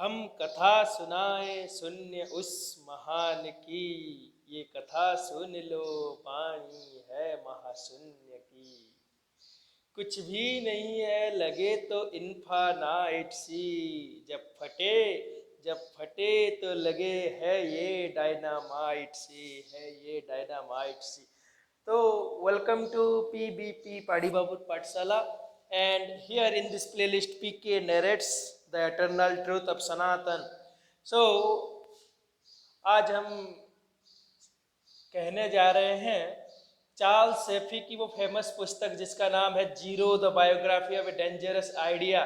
हम कथा सुनाए शून्य उस महान की, ये कथा सुन लो वाणी है महाशून्य की। कुछ भी नहीं है लगे तो इन्फानाइट सी, जब फटे तो लगे है ये डायनामाइट सी, है ये डायनामाइट सी। तो वेलकम टू PBP पाड़ी बाबू पाठशाला, and here in this playlist PK narrates the eternal truth of Sanatan. So आज हम कहने जा रहे हैं चार्ल्स सेफी की वो फेमस पुस्तक जिसका नाम है zero the biography of a dangerous idea.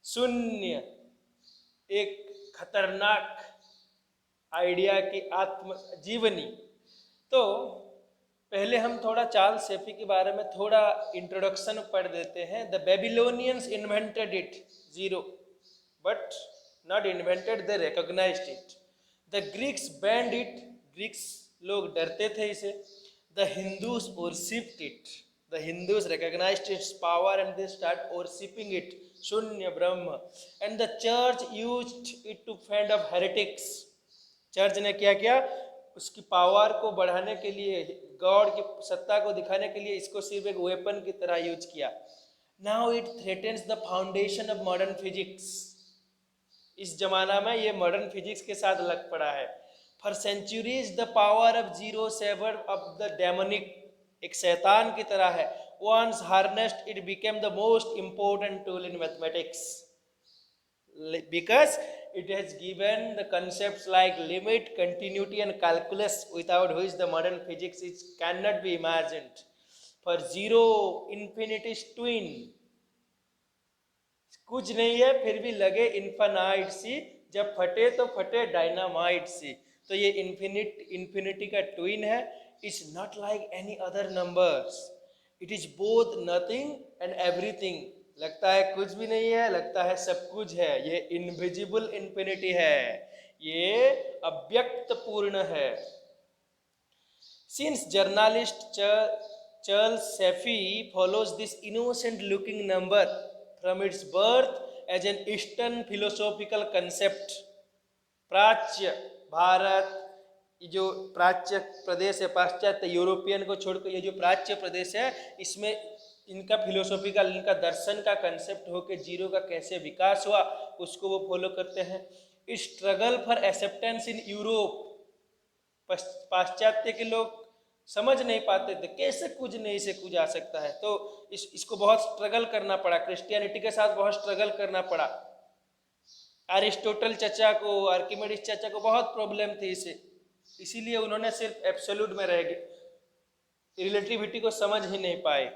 शून्य एक खतरनाक आइडिया की आत्म जीवनी। तो पहले हम थोड़ा चार्ल्स सेफी के बारे में थोड़ा इंट्रोडक्शन पढ़ देते हैं। The Babylonians invented it, zero, but not invented, they recognised it. The Greeks banned it, Greeks लोग डरते थे इसे। The Hindus worshipped it, the Hindus recognised its power and they start worshipping it, शून्य ब्रह्म। And the church used it to fend off heretics. Church ने क्या किया, उसकी पावर को बढ़ाने के लिए, गॉड की सत्ता को दिखाने के लिए इसको सिर्फ एक वेपन की तरह यूज किया। Now it threatens the foundation of modern physics. इस जमाना में ये मॉडर्न फिजिक्स के साथ लग पड़ा है। For centuries the power of zero savour of the demonic, एक शैतान की तरह है। Once harnessed it became the most important tool in mathematics, because it has given the concepts like limit, continuity and calculus, without which the modern physics cannot be imagined. For zero, infinity is twin, कुछ नहीं है फिर भी लगे infinite सी, जब फटे तो फटे डायनामाइट सी। तो ये इन्फिनिटी का ट्विन है। It's not like any other numbers, it is both nothing and everything. लगता है कुछ भी नहीं है, लगता है सब कुछ है। ये इनविजिबल इन्फिनिटी है, ये अव्यक्त पूर्ण है। Since journalist Charles Safi follows this innocent looking number from its birth as an Eastern philosophical concept, प्राच्य भारत, ये जो प्राच्य प्रदेश है, पाश्चात्य यूरोपियन को छोड़कर ये जो प्राच्य प्रदेश है, इसमें इनका फिलोसॉफिकल, इनका दर्शन का कंसेप्ट हो कि जीरो का कैसे विकास हुआ, उसको वो फॉलो करते हैं। It struggle for acceptance in Europe, पाश्चात्य के लोग समझ नहीं पाते थे कैसे कुछ नहीं से कुछ आ सकता है। तो इसको बहुत स्ट्रगल करना पड़ा, क्रिश्चियनिटी के साथ बहुत स्ट्रगल करना पड़ा। अरिस्टोटल चचा को, आर्किमिडीज चचा को बहुत प्रॉब्लम थी इसे, इसीलिए उन्होंने सिर्फ एब्सोल्यूट में रह गए, रिलेटिविटी को समझ ही नहीं पाए।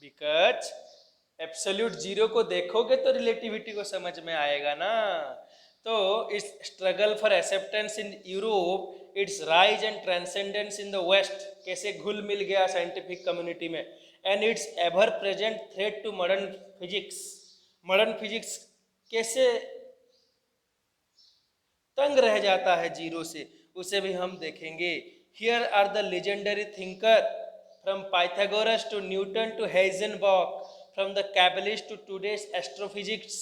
बिकॉज एब्सोल्यूट जीरो को देखोगे तो रिलेटिविटी को समझ में आएगा ना। तो इस struggle for acceptance in Europe, its rise and transcendence in the west, कैसे घुल मिल गया साइंटिफिक कम्युनिटी में, and its ever present threat to modern physics. Modern physics कैसे तंग रह जाता है जीरो से, उसे भी हम देखेंगे। Here are the legendary thinker from Pythagoras to Newton to Heisenberg, from the kabbalist to today's astrophysics,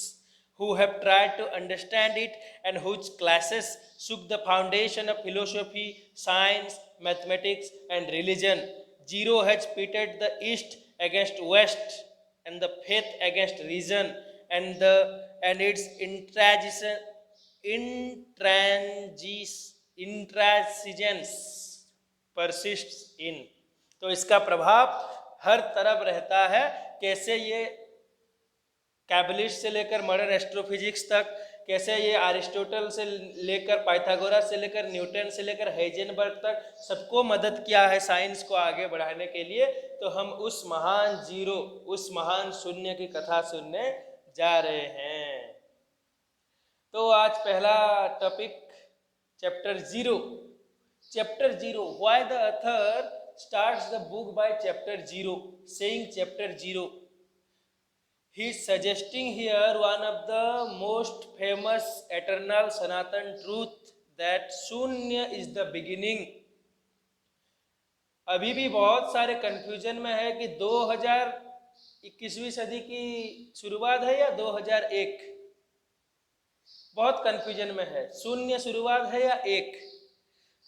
who have tried to understand it and whose classes shook the foundation of philosophy, science, mathematics and religion. Zero has pitted the East against West and the faith against reason, and its intransigence persists in. तो इसका प्रभाव हर तरफ रहता है। कैसे ये कैबलिस्ट से लेकर मॉडर्न एस्ट्रोफिजिक्स तक, कैसे ये अरिस्टोटल से लेकर पाइथागोरस से लेकर न्यूटन से लेकर हाइजेनबर्ग तक सबको मदद किया है साइंस को आगे बढ़ाने के लिए। तो हम उस महान जीरो, उस महान शून्य की कथा सुनने जा रहे हैं। तो आज पहला topic, chapter zero. Chapter zero, why the author starts the book by chapter zero, saying chapter zero? He is suggesting here one of the most famous eternal Sanatan truth, that शून्य is the beginning. अभी भी बहुत सारे confusion में है कि 2021वीं सदी की शुरुआत है या 2001। बहुत कंफ्यूजन में है, शून्य शुरुआत है या एक।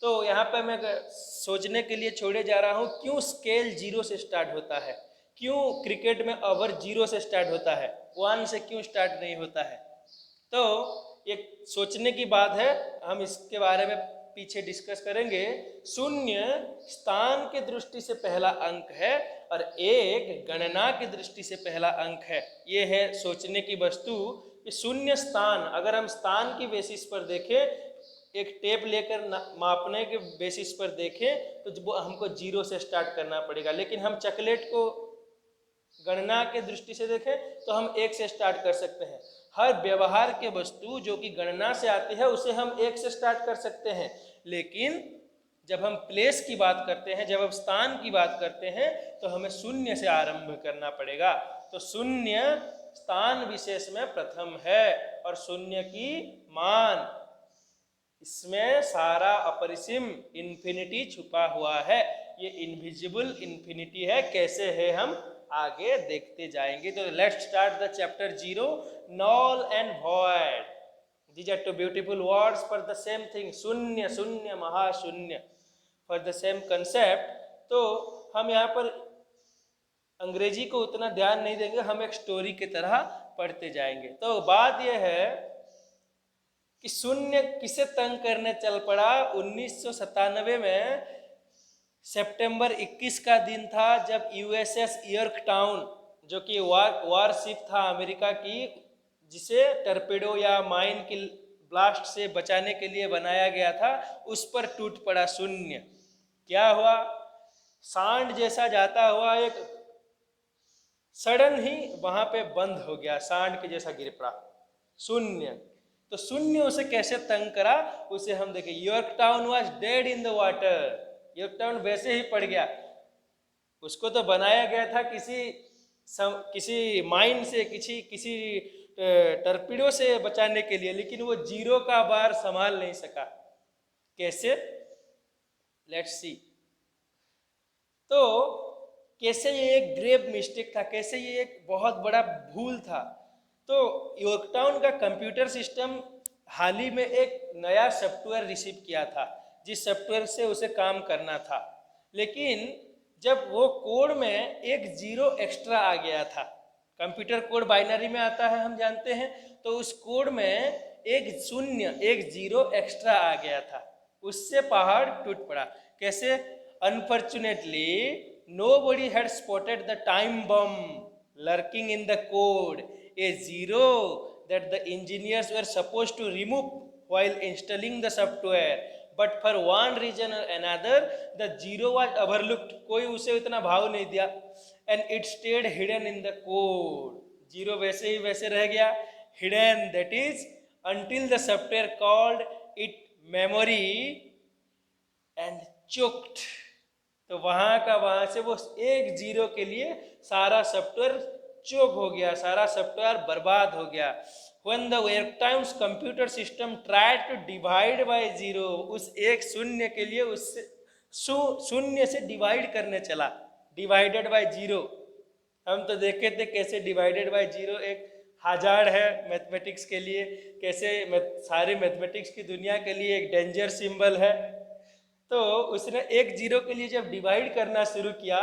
तो यहाँ पे मैं सोचने के लिए छोड़े जा रहा हूँ, क्यों स्केल 0 से स्टार्ट होता है, क्यों क्रिकेट में ओवर 0 से स्टार्ट होता है, 1 से क्यों स्टार्ट नहीं होता है। तो एक सोचने की बात है, हम इसके बारे में पीछे डिस्कस करेंगे। शून्य स्थान के दृष्टि से पहला अंक है और एक गणना की दृष्टि से पहला अंक है। ये है सोचने की वस्तु कि शून्य स्थान, अगर हम स्थान की बेसिस पर देखें, एक टेप लेकर मापने के बेसिस पर देखें तो हमको 0 से स्टार्ट करना पड़ेगा, लेकिन हम चॉकलेट को गणना के दृष्टि से देखें तो हम 1 से स्टार्ट कर सकते हैं। हर व्यवहार के वस्तु जो कि गणना से आती है उसे हम 1 से स्टार्ट कर सकते हैं, लेकिन जब हम प्लेस की बात करते हैं, जब हम स्थान की बात करते हैं तो हमें शून्य से आरंभ करना पड़ेगा। तो शून्य स्थान विशेष में प्रथम है और शून्य की मान, इसमें सारा अपरिसीम इन्फिनिटी छुपा हुआ है। ये इनविजिबल इन्फिनिटी है। कैसे है हम आगे देखते जाएंगे। तो let's start the chapter 0, null and void. These are two beautiful words for the same thing, शून्य, शून्य, महाशून्य, for the same concept। तो हम यहाँ पर अंग्रेजी को उतना ध्यान नहीं देंगे, हम एक स्टोरी की तरह पढ़ते जाएंगे। तो बात यह है कि शून्य किसे तंग करने चल पड़ा। 1997 में सितंबर 21 का दिन था जब यूएसएस यॉर्कटाउन, जो कि वारशिप था अमेरिका की, जिसे टर्पेडो या माइन की ब्लास्ट से बचाने के लिए बनाया गया था, उस पर टूट पड़ा शून्य। क्या हुआ, सांड जैसा जाता हुआ एक सडन ही वहां पे बंद हो गया, सांड के जैसा गिर पड़ा शून्य। तो शून्य उसे कैसे तंग करा उसे हम देखें। Yorktown was dead in the water, Yorktown वैसे ही पड़ गया। उसको तो बनाया गया था किसी माइन से, किसी टर्पीडो से बचाने के लिए, लेकिन वो 0 का बार संभाल नहीं सका। कैसे, लेट्स सी। तो कैसे ये एक ग्रेव मिस्टेक था, कैसे ये एक बहुत बड़ा भूल था। तो यॉर्कटाउन का कंप्यूटर सिस्टम हाल ही में एक नया सॉफ्टवेयर रिसीव किया था, जिस सॉफ्टवेयर से उसे काम करना था, लेकिन जब वो कोड में एक 0 एक्स्ट्रा आ गया था। कंप्यूटर कोड बाइनरी में आता है, हम जानते हैं। तो उस कोड में एक 0 एक 0 एक्स्ट्रा आ गया था, उससे पहाड़ टूट पड़ा। कैसे, unfortunately nobody had spotted the time bomb lurking in the code, a 0 that the engineers were supposed to remove while installing the software, but for one reason or another the 0 was overlooked। कोई उसे इतना भाव नहीं दिया, and it stayed hidden in the code। 0 वैसे ही वैसे रह गया hidden, that is until the software called it memory and choked। तो वहां का वहां से वो एक 0 के लिए सारा सॉफ्टवेयर चोक हो गया, सारा सॉफ्टवेयर बर्बाद हो गया। When the Yocktow's computer system tried to divide by 0, उस एक शून्य के लिए उससे शून्य से डिवाइड करने चला, डिवाइडेड बाय 0। हम तो देखे थे कैसे डिवाइडेड बाय 0 एक हजार्ड है मैथमेटिक्स के लिए, कैसे सारे मैथमेटिक्स की दुनिया के लिए एक डेंजर सिंबल है। तो उसने एक 0 के लिए जब डिवाइड करना शुरू किया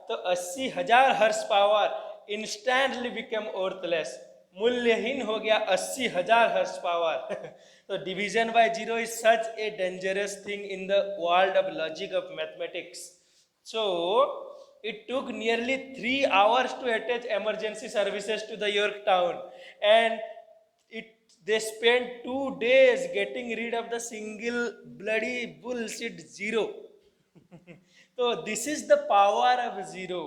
तो 80,000 horse power instantly become worthless, मूल्यहीन हो गया 80,000 हॉर्स पावर। तो division by 0 is such a dangerous thing in the world of logic of mathematics. So it took nearly 3 hours to attach emergency services to the Yorktown, and they spent 2 days getting rid of the single bloody bullshit 0। So this is the power of 0।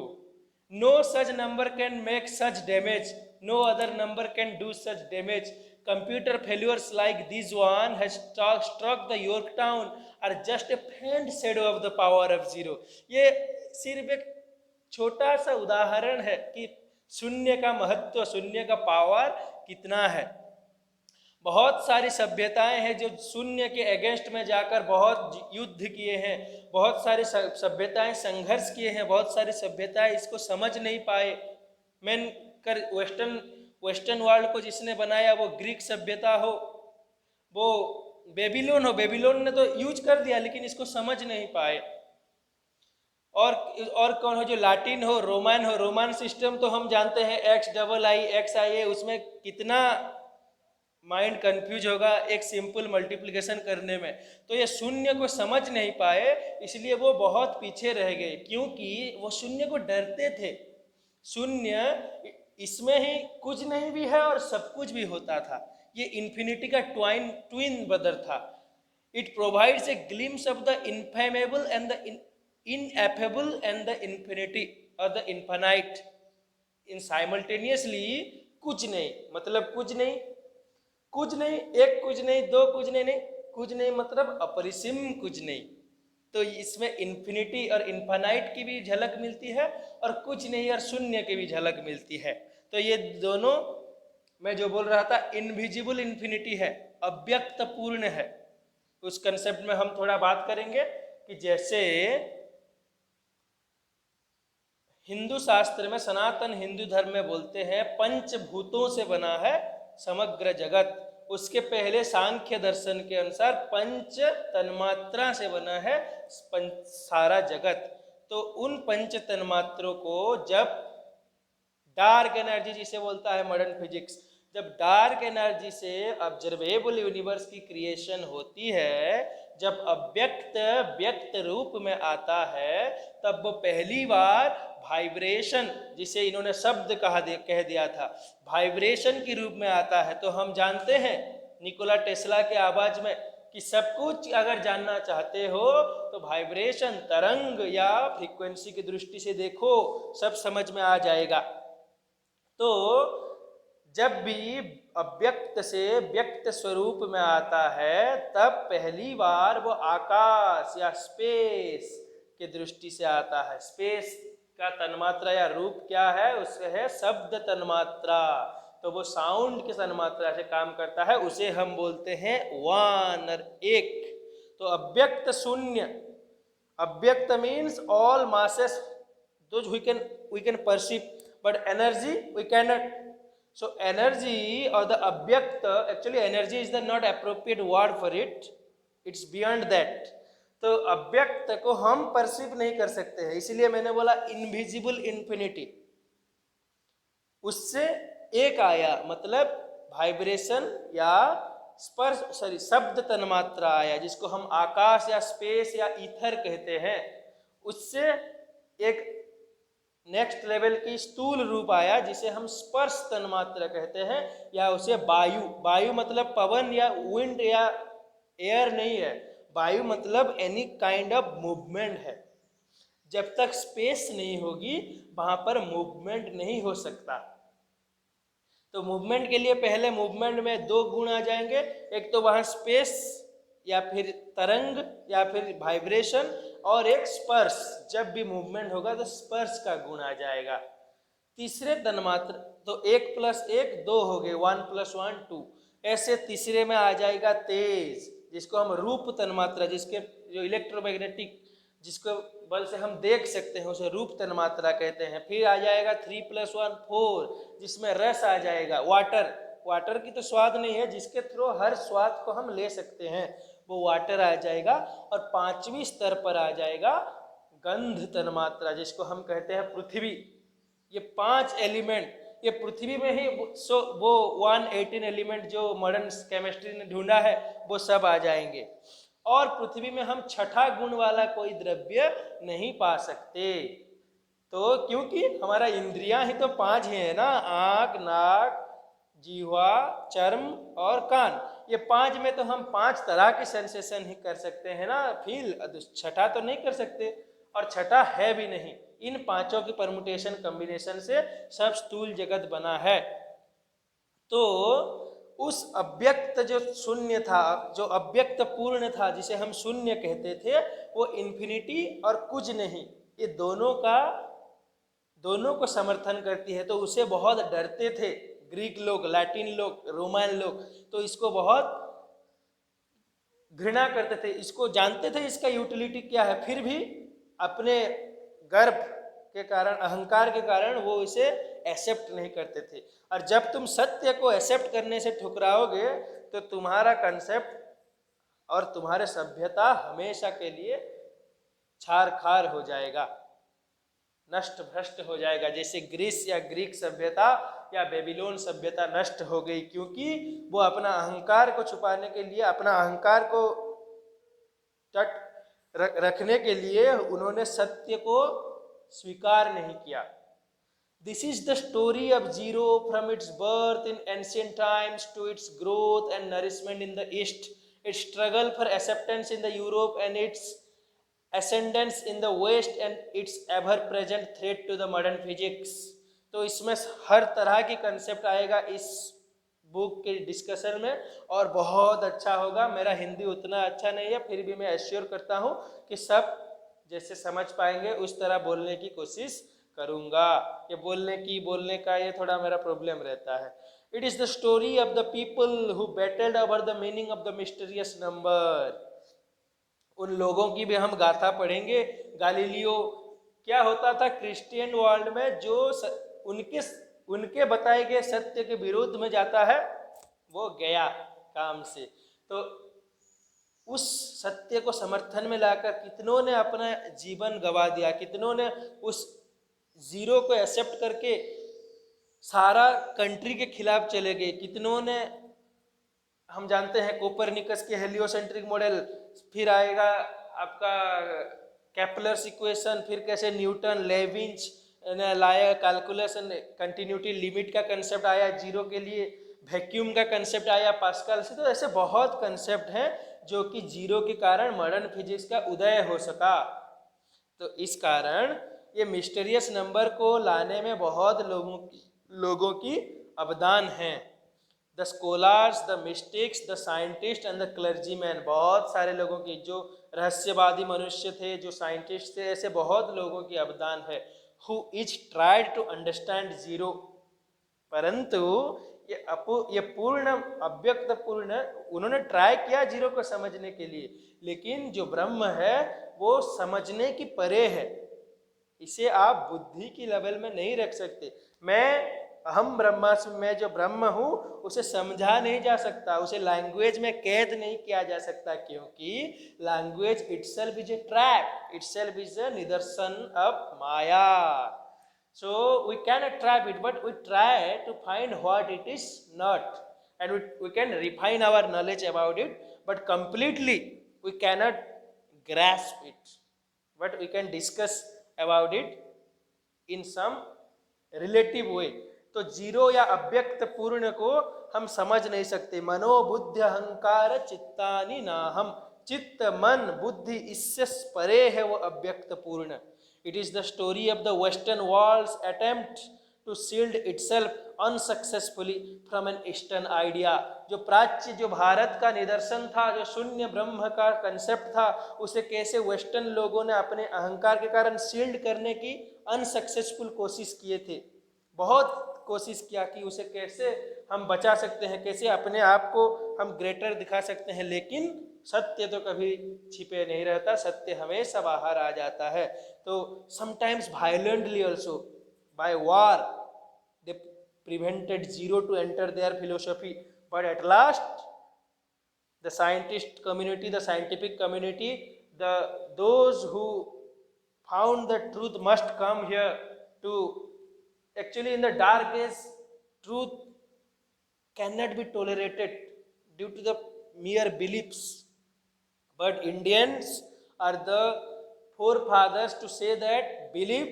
No such number can make such damage, no other number can do such damage। Computer failures like this one has struck the Yorktown are just a faint shadow of the power of 0। ये सिर्फ एक छोटा सा उदाहरण है कि शून्य का महत्व, शून्य का पावर कितना है। बहुत सारी सभ्यताएं हैं जो शून्य के अगेंस्ट में जाकर बहुत युद्ध किए हैं, बहुत सारी सभ्यताएं संघर्ष किए हैं, बहुत सारी सभ्यताएं इसको समझ नहीं पाए। मेन कर वेस्टर्न वर्ल्ड को जिसने बनाया वो ग्रीक सभ्यता हो, वो बेबीलोन हो, बेबीलोन ने तो यूज कर दिया लेकिन इसको समझ नहीं पाए। और कौन हो, जो लाटिन हो, रोमन हो, रोमन सिस्टम तो हम जानते हैं XII उसमें कितना माइंड कंफ्यूज होगा एक सिंपल मल्टीप्लिकेशन करने में। तो ये शून्य को समझ नहीं पाए, इसलिए वो बहुत पीछे रह गए, क्योंकि वो शून्य को डरते थे। शून्य इसमें ही कुछ नहीं भी है और सब कुछ भी होता था। ये इन्फिनिटी का ट्विन ब्रदर था। It provides a glimpse of the ineffable and the ineffable and the infinity or the infinite in simultaneously। कुछ नहीं मतलब कुछ नहीं, कुछ नहीं, एक कुछ नहीं, दो कुछ नहीं, नहीं कुछ नहीं मतलब अपरिसीम कुछ नहीं। तो इसमें इन्फिनिटी और इन्फानाइट की भी झलक मिलती है और कुछ नहीं और शून्य की भी झलक मिलती है। तो ये दोनों मैं जो बोल रहा था इनविजिबल इन्फिनिटी है, अव्यक्त पूर्ण है। उस कंसेप्ट में हम थोड़ा बात करेंगे कि जैसे हिंदू शास्त्र में, सनातन हिंदू धर्म में बोलते हैं पंचभूतों से बना है समग्र जगत। उसके पहले सांख्य दर्शन के अनुसार पंच तन्मात्रा से बना है सारा जगत। तो उन पंच तन्मात्रों को जब डार्क एनर्जी जिसे बोलता है मॉडर्न फिजिक्स, जब डार्क एनर्जी से ऑब्जर्वेबल यूनिवर्स की क्रिएशन होती है, जब अव्यक्त व्यक्त रूप में आता है, तब वो पहली बार वाइब्रेशन, जिसे इन्होंने शब्द कह दिया था, वाइब्रेशन के रूप में आता है। तो हम जानते हैं निकोला टेस्ला के आवाज में कि सब कुछ अगर जानना चाहते हो तो वाइब्रेशन, तरंग या फ्रीक्वेंसी की दृष्टि से देखो, सब समझ में आ जाएगा। तो जब भी अव्यक्त से व्यक्त स्वरूप में आता है, तब पहली बार वो आकाश या स्पेस के दृष्टि से आता है। स्पेस का तन्मात्रा या रूप क्या है, उससे है शब्द तन्मात्रा। तो वो साउंड के तन्मात्रा से काम करता है, उसे हम बोलते हैं वन और एक। तो अव्यक्त शून्य, अव्यक्त means all masses those we can perceive, but energy we cannot. So energy or the अव्यक्त, actually energy is the not appropriate word for it, it's beyond that। तो अव्यक्त को हम परसीव नहीं कर सकते हैं, इसलिए मैंने बोला इनविजिबल इन्फिनिटी। उससे एक आया मतलब वाइब्रेशन या स्पर्श, सॉरी शब्द तन्मात्रा आया, जिसको हम आकाश या स्पेस या ईथर कहते हैं। उससे एक नेक्स्ट लेवल की स्थूल रूप आया, जिसे हम स्पर्श तन्मात्रा कहते हैं, या उसे वायु। वायु मतलब पवन या विंड या एयर नहीं है, वायु मतलब एनी काइंड ऑफ मूवमेंट है। जब तक स्पेस नहीं होगी वहां पर मूवमेंट नहीं हो सकता। तो मूवमेंट के लिए पहले मूवमेंट में दो गुण आ जाएंगे, एक तो वहां स्पेस या फिर तरंग या फिर वाइब्रेशन, और एक स्पर्श। जब भी मूवमेंट होगा तो स्पर्श का गुण आ जाएगा। तीसरे तन्मात्र तो 1 + 1 2 हो गए, 1 + 1 2। ऐसे तीसरे में आ जाएगा तेज, जिसको हम रूप तन्मात्रा, जिसके जो इलेक्ट्रोमैग्नेटिक जिसको बल से हम देख सकते हैं, उसे रूप तन्मात्रा कहते हैं। फिर आ जाएगा 3 + 1 4, जिसमें रस आ जाएगा। वाटर, वाटर की तो स्वाद नहीं है, जिसके थ्रू हर स्वाद को हम ले सकते हैं, वो वाटर आ जाएगा। और पांचवी स्तर पर आ जाएगा गंध तन्मात्रा, जिसको हम कहते हैं पृथ्वी। ये 5 एलिमेंट, ये पृथ्वी में ही वो 118 एलिमेंट जो मॉडर्न केमिस्ट्री ने ढूंढा है, वो सब आ जाएंगे। और पृथ्वी में हम छठा गुण वाला कोई द्रव्य नहीं पा सकते। तो क्योंकि हमारा इंद्रियां ही तो 5 ही है ना, आंख, नाक, जीवा, चर्म और कान। ये 5 में तो हम 5 तरह की सेंसेशन ही कर सकते हैं ना, फील। छठा तो नहीं कर सकते, और छठा है भी नहीं। इन 5 की परमुटेशन कॉम्बिनेशन से सब स्थूल जगत बना है। तो उस अव्यक्त जो शून्य था, जो अव्यक्त पूर्ण था, जिसे हम शून्य कहते थे, वो इन्फिनिटी और कुछ नहीं, ये दोनों को समर्थन करती है। तो उसे बहुत डरते थे ग्रीक लोग, लैटिन लोग, रोमन लोग। तो इसको बहुत घृणा करते थे, इसको जानते थे इसका यूटिलिटी क्या है, फिर भी अपने गर्व के कारण, अहंकार के कारण वो इसे एक्सेप्ट नहीं करते थे। और जब तुम सत्य को एक्सेप्ट करने से ठुकराओगे तो तुम्हारा कंसेप्ट और तुम्हारे सभ्यता हमेशा के लिए छार खार हो जाएगा, नष्ट भ्रष्ट हो जाएगा। जैसे ग्रीस या ग्रीक सभ्यता या बेबीलोन सभ्यता नष्ट हो गई, क्योंकि वो अपना अहंकार को छुपाने के लिए, अपना अहंकार को तट रखने के लिए उन्होंने सत्य को स्वीकार नहीं किया। This is the story of zero from its birth in ancient times to its growth and nourishment in the east, its struggle for acceptance in the Europe and its ascendance in the west and its ever present threat to the modern physics। तो इसमें हर तरह की concept आएगा इस book के discussion में और बहुत अच्छा होगा। मेरा हिंदी उतना अच्छा नहीं है, फिर भी मैं एश्योर करता हूँ कि सब जैसे समझ पाएंगे उस तरह बोलने की कोशिश करूँगा। ये बोलने का ये थोड़ा मेरा प्रॉब्लम रहता है। It is the story of the people who battled over the meaning of the mysterious number. उन लोगों की भी हम गाथा पढ़ेंगे। गालीलियो क्या होता था क्रिश्चियन वर्ल्ड में, जो उनके बताए गए सत्य के विरुद्ध में जाता है वो गया काम से। तो उस सत्य को समर्थन में लाकर कितनों ने अपना जीवन गवा दिया, कितनों ने उस जीरो को एक्सेप्ट करके सारा कंट्री के खिलाफ चले गए, कितनों ने, हम जानते हैं कोपरनिकस के हेलियोसेंट्रिक मॉडल, फिर आएगा आपका कैपलर्स इक्वेशन, फिर कैसे न्यूटन लेविंच ने लाया कैलकुलेशन, कंटिन्यूटी लिमिट का कंसेप्ट आया जीरो के लिए, वैक्यूम का कंसेप्ट आया पास्कल से। तो ऐसे बहुत कंसेप्ट हैं जो कि जीरो के कारण मॉडर्न फिजिक्स का उदय हो सका। तो इस कारण ये मिस्टीरियस नंबर को लाने में बहुत लोगों की अवदान है। The scholars, the mystics, the scientist and the clergyman, बहुत सारे लोगों की, जो रहस्यवादी मनुष्य थे, जो साइंटिस्ट थे, ऐसे बहुत लोगों की अवदान है। Who is tried to understand zero, परंतु ये पूर्ण अव्यक्त पूर्ण, उन्होंने ट्राई किया जीरो को समझने के लिए, लेकिन जो ब्रह्म है वो समझने की परे है। इसे आप बुद्धि की लेवल में नहीं रख सकते। हम ब्रह्मास्मि में जो ब्रह्म हूँ उसे समझा नहीं जा सकता, उसे लैंग्वेज में कैद नहीं किया जा सकता, क्योंकि language itself is a trap, itself is a निदर्शन of maya. So we cannot trap it, but we try to find what it is not, and we can refine our knowledge about it, but completely we cannot grasp it, but we can discuss about it in some relative way। तो zero या अव्यक्त पूर्ण को हम समझ नहीं सकते। मनो बुद्धि अहंकार चित्तानि नाहम, चित्त मन बुद्धि इससे परे है वो अव्यक्त पूर्ण। It is the story of the Western world's attempt to shield itself unsuccessfully from an Eastern idea। जो प्राच्य, जो भारत का निदर्शन था, जो शून्य ब्रह्म का कंसेप्ट था, उसे कैसे वेस्टर्न लोगों ने अपने अहंकार के कारण शील्ड करने की अनसक्सेसफुल कोशिश किए थे। बहुत कोशिश किया कि उसे कैसे हम बचा सकते हैं, कैसे अपने आप को हम ग्रेटर दिखा सकते हैं, लेकिन सत्य तो कभी छिपे नहीं रहता, सत्य हमेशा बाहर आ जाता है। तो sometimes violently also by war they prevented zero to enter their philosophy, but at last the scientist community, the scientific community, those who found the truth must come here to, actually in the dark age truth cannot be tolerated due to the mere beliefs, but Indians are the forefathers to say that believe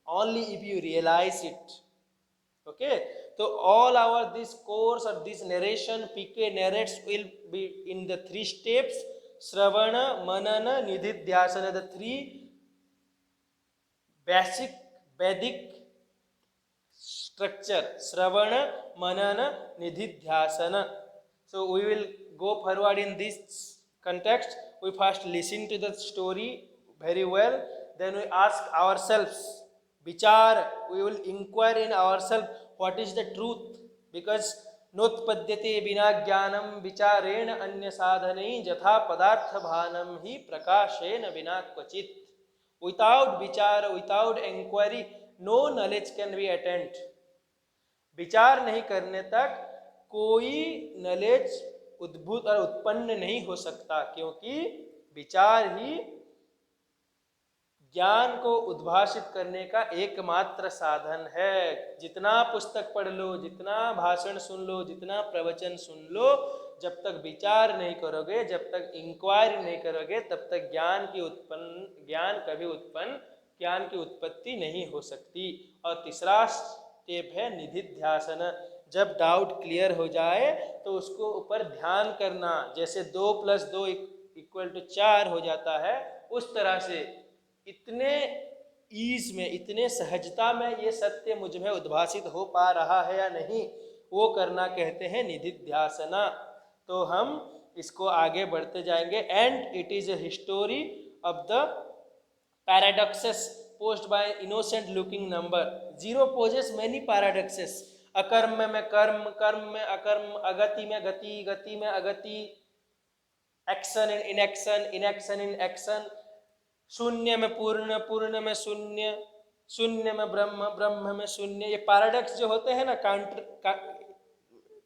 only if you realize it। Okay, so all our this course or this narration PK narrates will be in the 3 steps: Shravana, Manana, Nididhyasana, the 3 basic Vedic structure: Shravana, Manana, Nididhyasana। So we will go forward in this context. We first listen to the story very well, then we ask ourselves vichar, we will inquire in ourselves what is the truth, because नोत्पद्यते बिना ज्ञानम विचारेण अन्य साधनै यथा पदार्थ भानम ही प्रकाशेन बिना क्वचित। Without vichar, without inquiry, no knowledge can be attend. विचार नहीं करने तक कोई नॉलेज उद्भूत और उत्पन्न नहीं हो सकता, क्योंकि विचार ही ज्ञान को उद्भाषित करने का एकमात्र साधन है। जितना पुस्तक पढ़ लो, जितना भाषण सुन लो, जितना प्रवचन सुन लो, जब तक विचार नहीं करोगे, जब तक इंक्वायरी नहीं करोगे, तब तक ज्ञान की उत्पत्ति नहीं हो सकती। और तीसरा स्टेप है निधिध्यासन। जब डाउट क्लियर हो जाए तो उसको ऊपर ध्यान करना, जैसे 2 + 2 = 4 हो जाता है, उस तरह से इतने ईज में, इतने सहजता में ये सत्य मुझ में उद्भासित हो पा रहा है या नहीं, वो करना कहते हैं निधिध्यासना। तो हम इसको आगे बढ़ते जाएंगे। And it is a history of the paradoxes posed by innocent looking number. Zero poses many paradoxes. अकर्म में कर्म, कर्म में अकर्म, अगति में गति, गति में अगति, action in inaction, inaction in action, शून्य में पूर्ण, पूर्ण में शून्य, शून्य में ब्रह्म, ब्रह्म में शून्य। ये पैराडॉक्स जो होते हैं ना,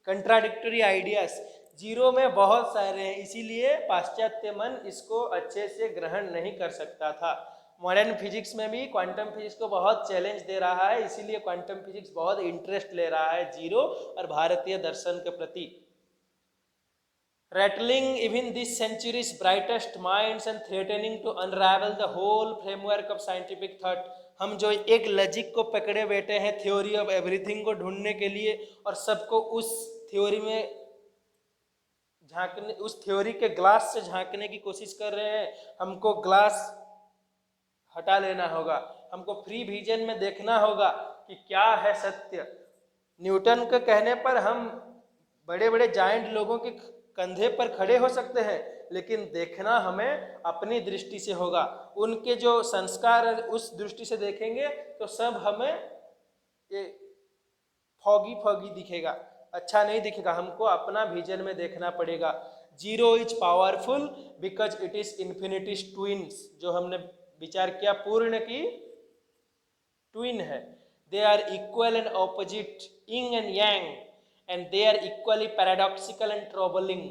कंट्राडिक्टरी आइडियाज, जीरो में बहुत सारे हैं, इसीलिए पाश्चात्य मन इसको अच्छे से ग्रहण नहीं कर सकता था। मॉडर्न फिजिक्स में भी क्वांटम फिजिक्स को बहुत चैलेंज दे रहा है, इसीलिए क्वांटम फिजिक्स बहुत इंटरेस्ट ले रहा है जीरो और भारतीय दर्शन के प्रति। rattling even this century's brightest minds and threatening to unravel the whole framework of scientific thought. हम जो एक लॉजिक को पकड़े बैठे हैं थ्योरी ऑफ एवरीथिंग को ढूंढने के लिए, और सबको उस थ्योरी में झांकने, उस थ्योरी के ग्लास से झांकने की कोशिश कर रहे हैं। हमको ग्लास हटा लेना होगा, हमको फ्री विजन में देखना होगा कि क्या है सत्य। न्यूटन के कहने पर हम बड़े बड़े जायंट लोगों के कंधे पर खड़े हो सकते हैं, लेकिन देखना हमें अपनी दृष्टि से होगा। उनके जो संस्कार उस दृष्टि से देखेंगे तो सब हमें ये फॉगी फॉगी दिखेगा, अच्छा नहीं दिखेगा। हमको अपना विजन में देखना पड़ेगा। Zero is powerful because it is infinity's twins. जो हमने विचार किया, पूर्ण की ट्विन है। They are equal and opposite, yin and yang, and they are equally paradoxical and troubling.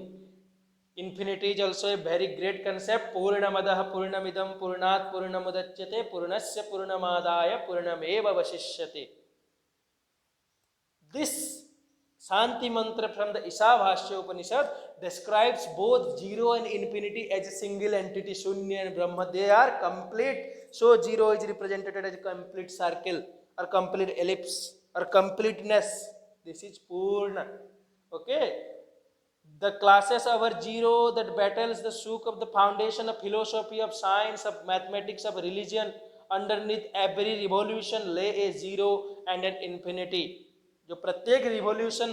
Infinity is also a very great concept. Purnamadah Purnamidam Purnat Purnamudachyate Purnasya Purnamadaya Purnameva Vashishyate. This Shanti mantra from the Isavasya Upanishad describes both zero and infinity as a single entity, Shunya and Brahma. They are complete. So zero is represented as a complete circle or complete ellipse or completeness. This is Purna. Okay. The classes over zero that battles the souk of the foundation of philosophy, of science, of mathematics, of religion. Underneath every revolution lay a zero and an infinity. जो प्रत्येक revolution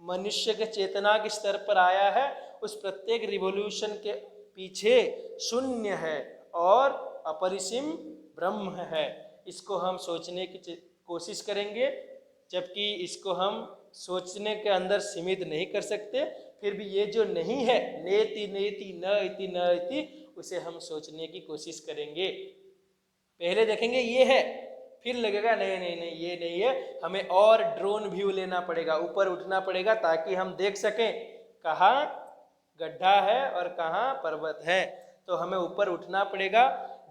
मनुष्य के चेतना के स्तर पर आया है, उस प्रत्येक रिवॉल्यूशन के पीछे शून्य है और अपरिसीम ब्रह्म है। इसको हम सोचने की कोशिश करेंगे, जबकि इसको हम सोचने के अंदर सीमित नहीं कर सकते। फिर भी ये जो नहीं है, नेति नेति न इति न इति, उसे हम सोचने की कोशिश करेंगे। पहले देखेंगे ये है, फिर लगेगा नहीं नहीं नहीं ये नहीं है, हमें और ड्रोन व्यू लेना पड़ेगा, ऊपर उठना पड़ेगा ताकि हम देख सकें कहाँ गड्ढा है और कहाँ पर्वत है। तो हमें ऊपर उठना पड़ेगा।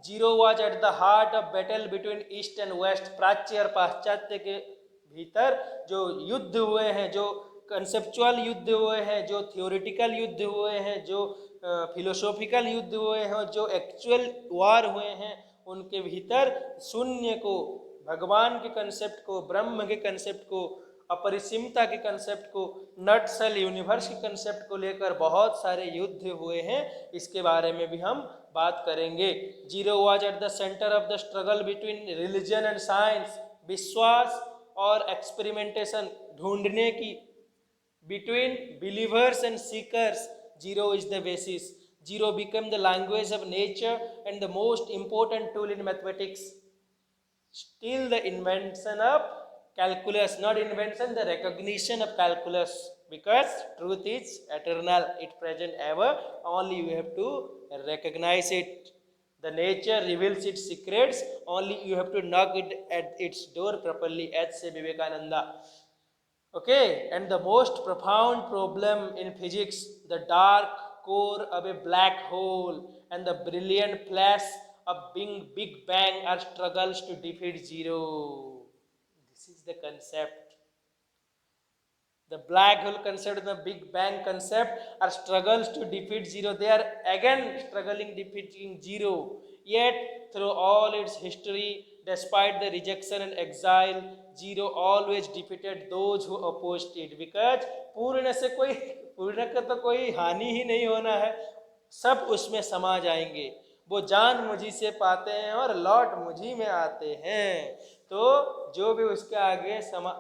Zero was at the heart of battle between East and West. प्राच्य और पाश्चात्य के भीतर जो युद्ध हुए हैं, जो कंसेप्चुअल युद्ध हुए हैं, जो थियोरिटिकल युद्ध हुए हैं, जो फिलोसॉफिकल युद्ध हुए हैं, जो एक्चुअल वार हुए हैं, उनके भीतर शून्य को, भगवान के कंसेप्ट को, ब्रह्म के कंसेप्ट को, अपरिसीमता के कंसेप्ट को, नट सेल यूनिवर्स के कंसेप्ट को लेकर बहुत सारे युद्ध हुए हैं। इसके बारे में भी हम बात करेंगे। Zero was at the centre of the struggle between religion and science. विश्वास और एक्सपेरिमेंटेशन ढूंढने की, between believers and seekers, zero is the basis. Zero became the language of nature and the most important tool in mathematics. Still the invention of calculus, not invention, the recognition of calculus, because truth is eternal, it present ever, only you have to recognize it. The nature reveals its secrets, only you have to knock it at its door properly, as say Vivekananda. Okay, and the most profound problem in physics, the dark core of a black hole and the brilliant flash of Big Bang are struggles to defeat zero. This is the concept. The black hole concept and the Big Bang concept are struggles to defeat zero. They are again struggling defeating zero. Yet, through all its history, despite the rejection and exile, zero always defeated those who opposed it. Because पूर्ण से कोई पूर्ण का तो कोई हानि ही नहीं होना है, सब उसमें समा जाएंगे। वो जान मुझी से पाते हैं और लौट मुझी में आते हैं। तो जो भी उसके आगे समा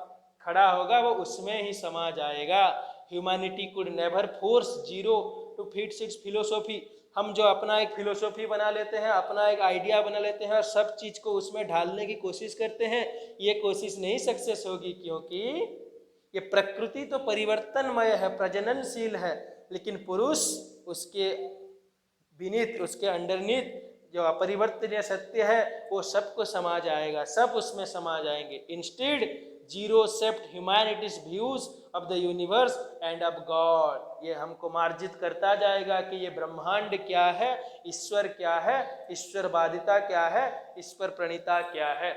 खड़ा होगा वो उसमें ही समा जाएगा। Humanity could never force zero to fit its philosophy. हम जो अपना एक फिलोसॉफी बना लेते हैं, अपना एक आइडिया बना लेते हैं और सब चीज को उसमें ढालने की कोशिश करते हैं, ये कोशिश नहीं सक्सेस होगी, क्योंकि ये प्रकृति तो परिवर्तनमय है, प्रजननशील है, लेकिन पुरुष उसके बीनीथ, उसके अंडरनीथ जो अपरिवर्तनीय सत्य है वो सबको समा जाएगा, सब उसमें समा जाएंगे। Instead zero swept humanity's views of the universe and of God. ये हमको मार्जित करता जाएगा कि ये ब्रह्मांड क्या है, ईश्वर क्या है, ईश्वरवादिता क्या है, ईश्वर प्रणीता क्या है।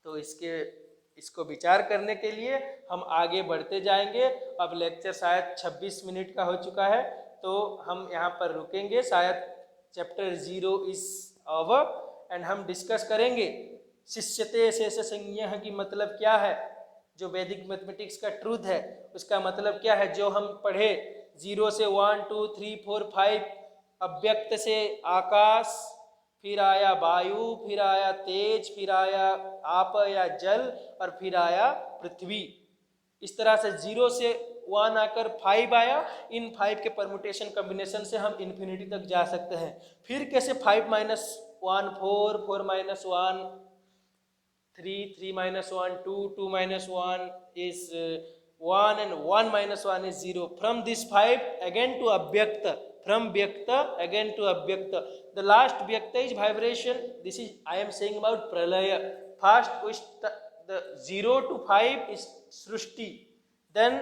तो इसको विचार करने के लिए हम आगे बढ़ते जाएंगे। अब लेक्चर शायद 26 मिनट का हो चुका है, तो हम यहाँ पर रुकेंगे। शायद चैप्टर 0 इज ओवर एंड हम डिस्कस करेंगे शिष्यते शेष संज्ञः की मतलब क्या है, जो वैदिक मैथमेटिक्स का ट्रूथ है उसका मतलब क्या है। जो हम पढ़े 0 से 1 2 3 4 5, अव्यक्त से आकाश, फिर आया वायु, फिर आया तेज, फिर आया आप या जल, और फिर आया पृथ्वी। इस तरह से 0 से 1 आकर 5 आया। इन 5 के परमुटेशन कॉम्बिनेशन से हम इन्फिनिटी तक जा सकते हैं। फिर कैसे 5 - 1 4, 4 - 1 3, 3 - 1 2, 2 - 1 is 1, and 1 - 1 is 0. From this 5 again to Abhyakta, from Vyakta again to Abhyakta. The last Vyakta is vibration. This is I am saying about Pralaya. First the 0 to 5 is Srushti. Then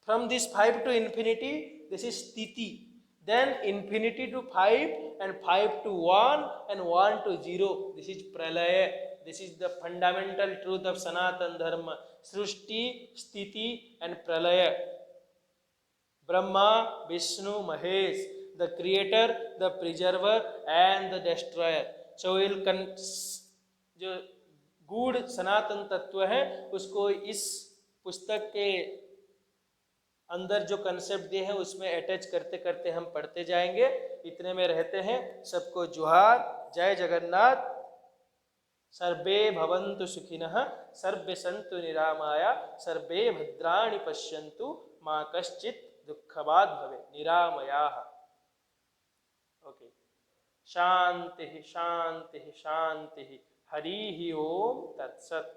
from this 5 to infinity, this is Stiti. Then infinity to 5 and 5 to 1 and 1 to 0. This is Pralaya. This is the fundamental truth of Sanatana Dharma. Srushti, Stiti and Pralaya. Brahma, Vishnu, Mahesh, the creator, the preserver and the destroyer. So we'll जो गूढ़ सनातन तत्व है उसको इस पुस्तक के अंदर जो कंसेप्ट दिए हैं उसमें अटैच करते करते हम पढ़ते जाएंगे। इतने में रहते हैं। सबको जोहार, जय जगन्नाथ। सर्वे भवन्तु सुखिनः, सर्वे सन्तु निरामया, सर्वे भद्राणि पश्यन्तु, मा कश्चित् दुःखभाग् भवेत्। निरामयाः। ओके, शांति शांति शांति। हरि ओम तत्सत्।